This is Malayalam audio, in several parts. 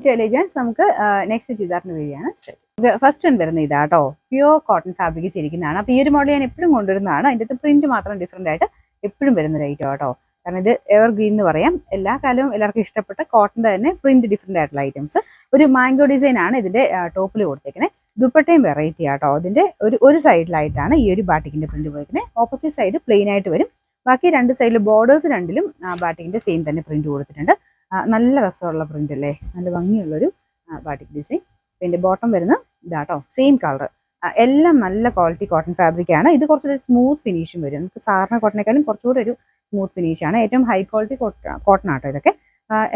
ഇന്റലിജൻസ് നമുക്ക് നെക്സ്റ്റ് ചുരിദാറിന് വരികയാണ്. ഫസ്റ്റ് വൺ വരുന്ന ഇതാട്ടോ, പ്യുവർ കോട്ടൺ ഫാബ്രിക് ചെയ്തിരിക്കുന്നതാണ്. അപ്പോൾ ഈ ഒരു മോഡൽ ഞാൻ എപ്പോഴും കൊണ്ടുവരുന്നതാണ്. അതിൻ്റെ അകത്ത് പ്രിന്റ് മാത്രം ഡിഫറെൻ്റ് ആയിട്ട് എപ്പോഴും വരുന്ന ഒരു ഐറ്റം കേട്ടോ. കാരണം ഇത് എവർ ഗ്രീൻ എന്ന് പറയാം. എല്ലാ കാലവും എല്ലാവർക്കും ഇഷ്ടപ്പെട്ട കോട്ടൻ്റെ തന്നെ പ്രിന്റ് ഡിഫറെൻ്റ് ആയിട്ടുള്ള ഐറ്റംസ്. ഒരു മാംഗോ ഡിസൈൻ ആണ് ഇതിന്റെ ടോപ്പിൽ കൊടുത്തേക്കുന്നത്. ദുപ്പട്ടയും വെറൈറ്റി ആട്ടോ. അതിന്റെ ഒരു സൈഡിലായിട്ടാണ് ഈ ഒരു ബാട്ടിക്കിന്റെ പ്രിന്റ് പോയിരിക്കുന്നത്. ഓപ്പോസിറ്റ് സൈഡ് പ്ലെയിൻ ആയിട്ട് വരും. ബാക്കി രണ്ട് സൈഡിൽ ബോർഡേഴ്സ് രണ്ടിലും ബാട്ടിക്കിന്റെ സെയിം തന്നെ പ്രിന്റ് കൊടുത്തിട്ടുണ്ട്. നല്ല രസമുള്ള പ്രിന്റ് അല്ലേ, നല്ല ഭംഗിയുള്ളൊരു ബാട്ടിക് ഡിസൈൻ. പിന്നെ ബോട്ടം വരുന്ന ഇതാട്ടോ, സെയിം കളർ. എല്ലാം നല്ല ക്വാളിറ്റി കോട്ടൺ ഫാബ്രിക് ആണ്. ഇത് കുറച്ചൊരു സ്മൂത്ത് ഫിനിഷും വരും. നമുക്ക് സാധാരണ കോട്ടനേക്കാളും കുറച്ചുകൂടെ ഒരു സ്മൂത്ത് ഫിനിഷ് ആണ്. ഏറ്റവും ഹൈ ക്വാളിറ്റി കോട്ടൺ ആട്ടോ ഇതൊക്കെ.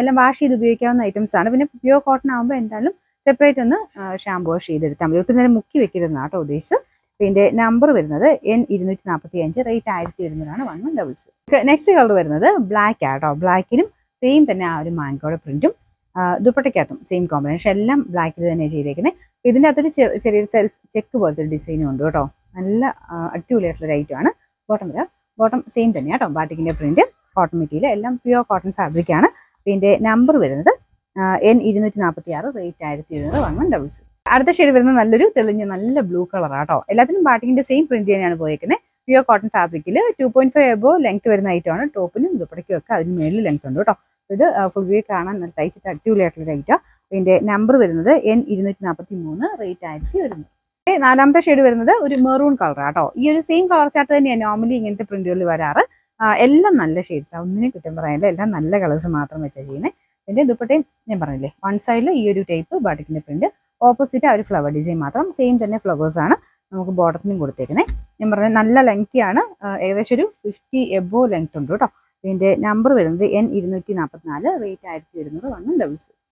എല്ലാം വാഷ് ചെയ്ത് ഉപയോഗിക്കാവുന്ന ഐറ്റംസ് ആണ്. പിന്നെ പ്യുവർ കോട്ടൺ ആകുമ്പോൾ എന്തായാലും സെപ്പറേറ്റ് ഒന്ന് ഷാമ്പു വാഷ് ചെയ്തെടുത്താൽ മതി. ഒത്തിരി നേരം മുക്കി വെക്കരുതെന്നാണ് കേട്ടോ ഉദ്ദേശിച്ച്. പിന്നെ നമ്പർ വരുന്നത് N245, റേറ്റ് 1100 1166. നെക്സ്റ്റ് കളർ വരുന്നത് ബ്ലാക്ക് ആട്ടോ. ബ്ലാക്കിനും സെയിം തന്നെ ആ ഒരു മാംഗോയുടെ പ്രിന്റും ദുപ്പട്ടയ്ക്കകത്തും സെയിം കോമ്പിനേഷൻ. എല്ലാം ബ്ലാക്കിൽ തന്നെ ചെയ്തേക്കുന്നത്. ഇതിൻ്റെ അകത്തൊരു ചെറിയൊരു സെൽഫ് ചെക്ക് പോലത്തെ ഒരു ഡിസൈനും ഉണ്ട് കേട്ടോ. നല്ല അടിപൊളിയായിട്ടുള്ള ഐറ്റം ആണ്. ബോട്ടം വരാം, ബോട്ടം സെയിം തന്നെയാണ് കേട്ടോ. ബാട്ടിക്കിൻ്റെ പ്രിന്റ്, കോട്ടൺ മെറ്റീരിയൽ, എല്ലാം പ്യുവർ കോട്ടൺ ഫാബ്രിക് ആണ്. പിന്നെ നമ്പർ വരുന്നത് N246, റേറ്റ് 1100 1166. അടുത്ത ഷെയ്ഡ് വരുന്നത് നല്ലൊരു തെളിഞ്ഞ നല്ല ബ്ലൂ കളർ ആട്ടോ. എല്ലാത്തിനും ബാട്ടിക്കിന്റെ സെയിം പ്രിന്റ് തന്നെയാണ് പോയേക്കുന്നത്. പ്യുവർ കോട്ടൺ ഫാബ്രിക്കിൽ 2.5 എബോ ലെങ്ത് വരുന്ന ഐറ്റമാണ്. ടോപ്പിനും ദുപ്പട്ടയ്ക്കും ഒക്കെ അതിന് മേളിൽ ലെങ്ത് ഉണ്ട് കേട്ടോ. ഇത് ഫുൾ വ്യൂ കാണാൻ നല്ല തയ്ച്ചിട്ട് അടിപൊളിയായിട്ടുള്ള ഐറ്റം. പിന്നെ നമ്പർ വരുന്നത് N243, റേറ്റ് 1100. നാലാമത്തെ ഷെയ്ഡ് വരുന്നത് ഒരു മെറൂൺ കളർ ആട്ടോ. ഈ ഒരു സെയിം കളർ ചാർട്ട് തന്നെയാണ് നോർമലി ഇങ്ങനത്തെ പ്രിന്റുകളിൽ വരാറ്. എല്ലാം നല്ല ഷെയ്ഡ്സ്, ഒന്നിനെ കുറ്റം പറയാനില്ല. എല്ലാം നല്ല കളേഴ്സ് മാത്രം വെച്ചാൽ ചെയ്യുന്നത്. പിന്നെ ദുപ്പട്ടയും ഞാൻ പറഞ്ഞില്ലേ, വൺ സൈഡിൽ ഈ ഒരു ടൈപ്പ് ബാട്ടിക്കിന്റെ പ്രിന്റ്, ഓപ്പോസിറ്റ് ആ ഒരു ഫ്ലവർ ഡിസൈൻ മാത്രം. സെയിം തന്നെ ഫ്ലവേഴ്സ് ആണ് നമുക്ക് ബോട്ടത്തിനും കൊടുത്തേക്കുന്നത്. ഞാൻ പറഞ്ഞത് നല്ല ലെങ്തി ആണ്. ഏകദേശം ഒരു 50 എബോ ലെങ്ത് ഉണ്ട് കേട്ടോ. ഇതിന്റെ നമ്പർ വരുന്നത് N244, റേറ്റ് 1100 1166.